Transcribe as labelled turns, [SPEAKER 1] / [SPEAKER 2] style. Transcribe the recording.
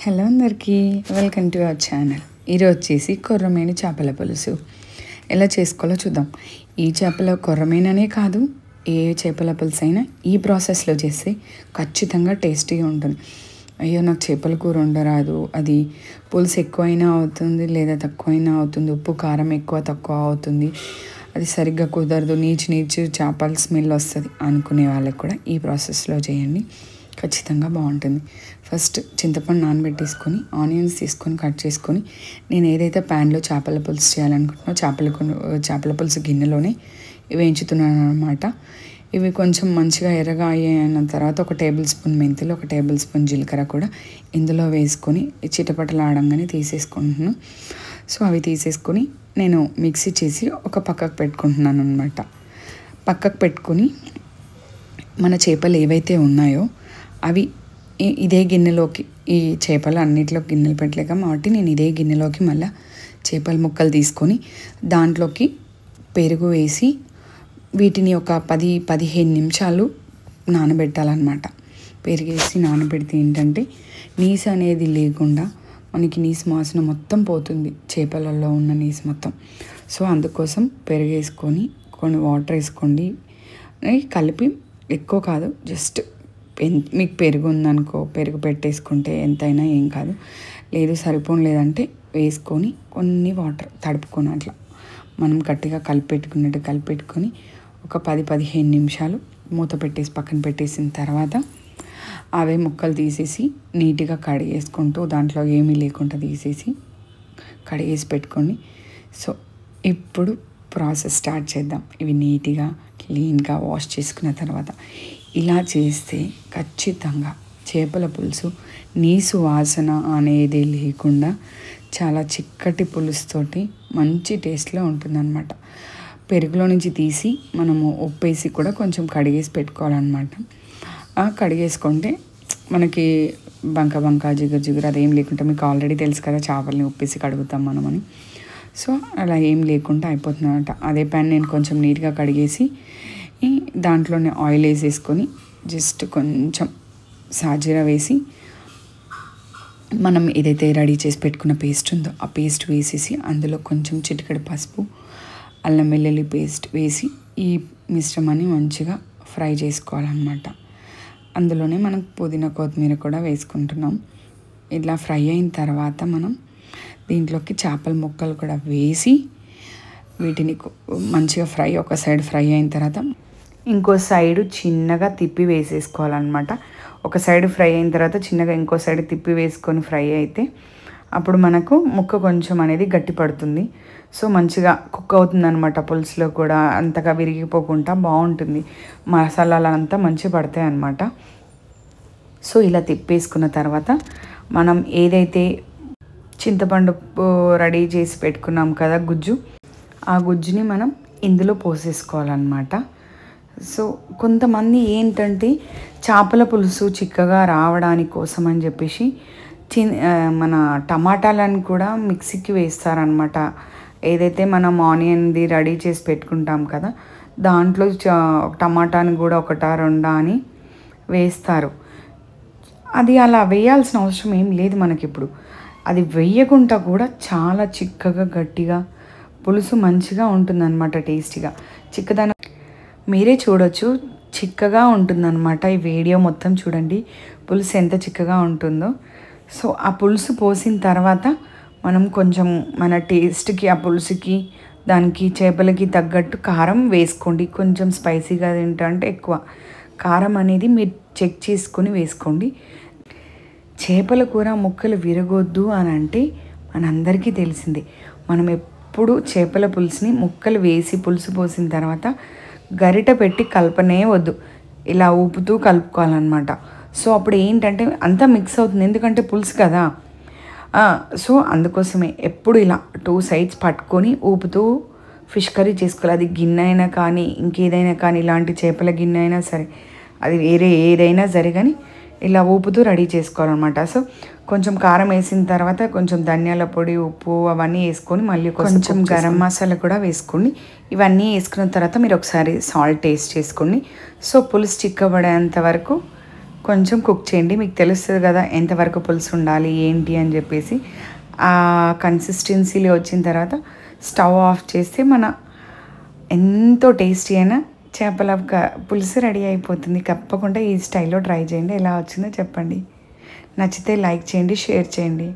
[SPEAKER 1] Hello అందరికీ welcome to our channel. ఈరోజు వచ్చేసి కొర్రమీను చేపల పులుసు ఎలా చేసుకోవాలో చూద్దాం. ఈ చేపల కొర్రమీననే కాదు, ఏ చేపల పులుసు అయినా ఈ ప్రాసెస్లో చేస్తే ఖచ్చితంగా టేస్టీగా ఉంటుంది. అయ్యో నాకు చేపల కూర ఉండరాదు, అది పులుసు ఎక్కువైనా అవుతుంది లేదా తక్కువైనా అవుతుంది, ఉప్పు కారం ఎక్కువ తక్కువ అవుతుంది, అది సరిగ్గా కుదరదు, నీచు చేపల స్మెల్ వస్తుంది అనుకునే వాళ్ళకి కూడా ఈ ప్రాసెస్లో చేయండి, ఖచ్చితంగా బాగుంటుంది. ఫస్ట్ చింతపండు నానబెట్టేసుకొని ఆనియన్స్ తీసుకొని కట్ చేసుకొని నేను ఏదైతే ప్యాన్లో చేపల పులుసు చేయాలనుకుంటున్నానో చేపల పులుసు గిన్నెలోనే వేయించుతున్నాను అనమాట. ఇవి కొంచెం మంచిగా ఎర్రగా అయిన తర్వాత 1 టేబుల్ స్పూన్ మెంతులు, 1 టేబుల్ స్పూన్ జీలకర్ర కూడా ఇందులో వేసుకొని చిటపటలు ఆడంగానే తీసేసుకుంటున్నాను. సో అవి తీసేసుకొని నేను మిక్సీ చేసి ఒక పక్కకు పెట్టుకుంటున్నాను అనమాట. పక్కకు పెట్టుకొని మన చేపలు ఏవైతే ఉన్నాయో అవి ఇదే గిన్నెలోకి, ఈ చేపలు అన్నిటిలో గిన్నెలు పెట్టలేక కాబట్టి నేను ఇదే గిన్నెలోకి మళ్ళీ చేపల ముక్కలు తీసుకొని దాంట్లోకి పెరుగు వేసి వీటిని ఒక 10-15 నిమిషాలు నానబెట్టాలన్నమాట. పెరుగు వేసి నానబెడితే ఏంటంటే నీసు అనేది లేకుండా మనకి నీసు వాసన మొత్తం పోతుంది, చేపలలో ఉన్న నీసు మొత్తం. సో అందుకోసం పెరుగు వేసుకొని కొన్ని వాటర్ వేసుకోండి, కలిపి ఎక్కువ కాదు, జస్ట్ మీకు పెరుగు ఉందనుకో పెరుగు పెట్టేసుకుంటే ఎంతైనా ఏం కాదు, లేదు సరిపోను లేదంటే వేసుకొని కొన్ని వాటర్ తడుపుకొని అట్లా మనం గట్టిగా కలిపెట్టుకొని ఒక 10-15 నిమిషాలు మూత పెట్టేసి పక్కన పెట్టేసిన తర్వాత అవే ముక్కలు తీసేసి నీట్గా కడిగేసుకుంటూ దాంట్లో ఏమీ లేకుండా తీసేసి కడిగేసి పెట్టుకోండి. సో ఇప్పుడు ప్రాసెస్ స్టార్ట్ చేద్దాం. ఇవి నీట్గా క్లీన్గా వాష్ చేసుకున్న తర్వాత ఇలా చేస్తే ఖచ్చితంగా చేపల పులుసు నీసు వాసన అనేది లేకుండా చాలా చిక్కటి పులుసుతోటి మంచి టేస్ట్లో ఉంటుందన్నమాట. పెరుగులో నుంచి తీసి మనము ఉప్పేసి కూడా కొంచెం కడిగేసి పెట్టుకోవాలన్నమాట. కడిగేసుకుంటే మనకి బంక జిగురు అదేం లేకుండా, మీకు ఆల్రెడీ తెలుసు కదా చేపల్ని ఉప్పేసి కడుగుతాం మనమని. సో అలా ఏం లేకుండా అయిపోతుంది అనమాట. అదే ప్యాన్ నేను కొంచెం నీట్గా కడిగేసి దాంట్లోనే ఆయిల్ వేసేసుకొని జస్ట్ కొంచెం సాజీరా వేసి మనం ఏదైతే రెడీ చేసి పెట్టుకున్న పేస్ట్ ఉందో ఆ పేస్ట్ వేసేసి అందులో కొంచెం చిటికెడు పసుపు, అల్లం వెల్లుల్లి పేస్ట్ వేసి ఈ మిశ్రమాన్ని మంచిగా ఫ్రై చేసుకోవాలన్నమాట. అందులోనే మనం పుదీనా కొత్తిమీర కూడా వేసుకుంటున్నాం. ఇలా ఫ్రై అయిన తర్వాత మనం దీంట్లోకి చేపల ముక్కలు కూడా వేసి వీటిని మంచిగా ఒక సైడ్ ఫ్రై అయిన తర్వాత ఇంకో సైడు చిన్నగా తిప్పి వేసేసుకోవాలన్నమాట. ఒక సైడ్ ఫ్రై అయిన తర్వాత చిన్నగా ఇంకో సైడ్ తిప్పి వేసుకొని ఫ్రై అయితే అప్పుడు మనకు ముక్క కొంచెం అనేది గట్టి పడుతుంది. సో మంచిగా కుక్ అవుతుంది అనమాట. పులుసులో కూడా అంతగా విరిగిపోకుండా బాగుంటుంది, మసాలాలు అంతా మంచిగా పడతాయి అన్నమాట. సో ఇలా తిప్పేసుకున్న తర్వాత మనం ఏదైతే చింతపండు రెడీ చేసి పెట్టుకున్నాం కదా గుజ్జు, ఆ గుజ్జుని మనం ఇందులో పోసేసుకోవాలన్నమాట. సో కొంతమంది ఏంటంటే చేపల పులుసు చిక్కగా రావడానికి కోసం అని చెప్పేసి మన టమాటాలను కూడా మిక్సీకి వేస్తారనమాట. ఏదైతే మనం ఆనియన్ది రెడీ చేసి పెట్టుకుంటాం కదా దాంట్లో టమాటాని కూడా 1-2 అని వేస్తారు. అది అలా వేయాల్సిన అవసరం ఏం లేదు మనకి. ఇప్పుడు అది వేయకుండా కూడా చాలా చిక్కగా గట్టిగా పులుసు మంచిగా ఉంటుందన్నమాట, టేస్టీగా చిక్కదనం మీరే చూడొచ్చు, చిక్కగా ఉంటుందన్నమాట. ఈ వీడియో మొత్తం చూడండి పులుసు ఎంత చిక్కగా ఉంటుందో. సో ఆ పులుసు పోసిన తర్వాత మనం కొంచెం మన టేస్ట్కి ఆ పులుసుకి దానికి చేపలకి తగ్గట్టు కారం వేసుకోండి. కొంచెం స్పైసీగా తింటే ఎక్కువ కారం అనేది మీరు చెక్ చేసుకొని వేసుకోండి. చేపల కూర ముక్కలు విరగొద్దు అని అంటే మనందరికీ తెలిసిందే. మనం ఎప్పుడు చేపల పులుసుని ముక్కలు వేసి పులుసు పోసిన తర్వాత గరిట పెట్టి కలపనే వద్దు, ఇలా ఊపుతూ కలుపుకోవాలన్నమాట. సో అప్పుడు ఏంటంటే అంతా మిక్స్ అవుతుంది, ఎందుకంటే పులుసు కదా. సో అందుకోసమే ఎప్పుడు ఇలా 2 సైడ్స్ పట్టుకొని ఊపుతూ ఫిష్ కర్రీ చేసుకోవాలి. అది గిన్నె అయినా కానీ ఇంకేదైనా కానీ, ఇలాంటి చేపల గిన్నె అయినా సరే, అది వేరే ఏదైనా సరే కానీ ఇలా ఊపుతూ రెడీ చేసుకోవాలన్నమాట. సో కొంచెం కారం వేసిన తర్వాత కొంచెం ధనియాల పొడి, ఉప్పు అవన్నీ వేసుకొని మళ్ళీ కొంచెం గరం మసాలా కూడా వేసుకోండి. ఇవన్నీ వేసుకున్న తర్వాత మీరు ఒకసారి సాల్ట్ టేస్ట్ చేసుకోండి. సో పులుసు చిక్కబడేంత వరకు కొంచెం కుక్ చేయండి. మీకు తెలుస్తుంది కదా ఎంతవరకు పులుసు ఉండాలి ఏంటి అని చెప్పేసి. ఆ కన్సిస్టెన్సీలో వచ్చిన తర్వాత స్టవ్ ఆఫ్ చేస్తే మన ఎంతో టేస్టీ అయిన చేపల పులుసు రెడీ అయిపోతుంది. తప్పకుండా ఈ స్టైల్లో ట్రై చేయండి. ఎలా వచ్చిందో చెప్పండి. నచ్చితే లైక్ చేయండి, షేర్ చేయండి.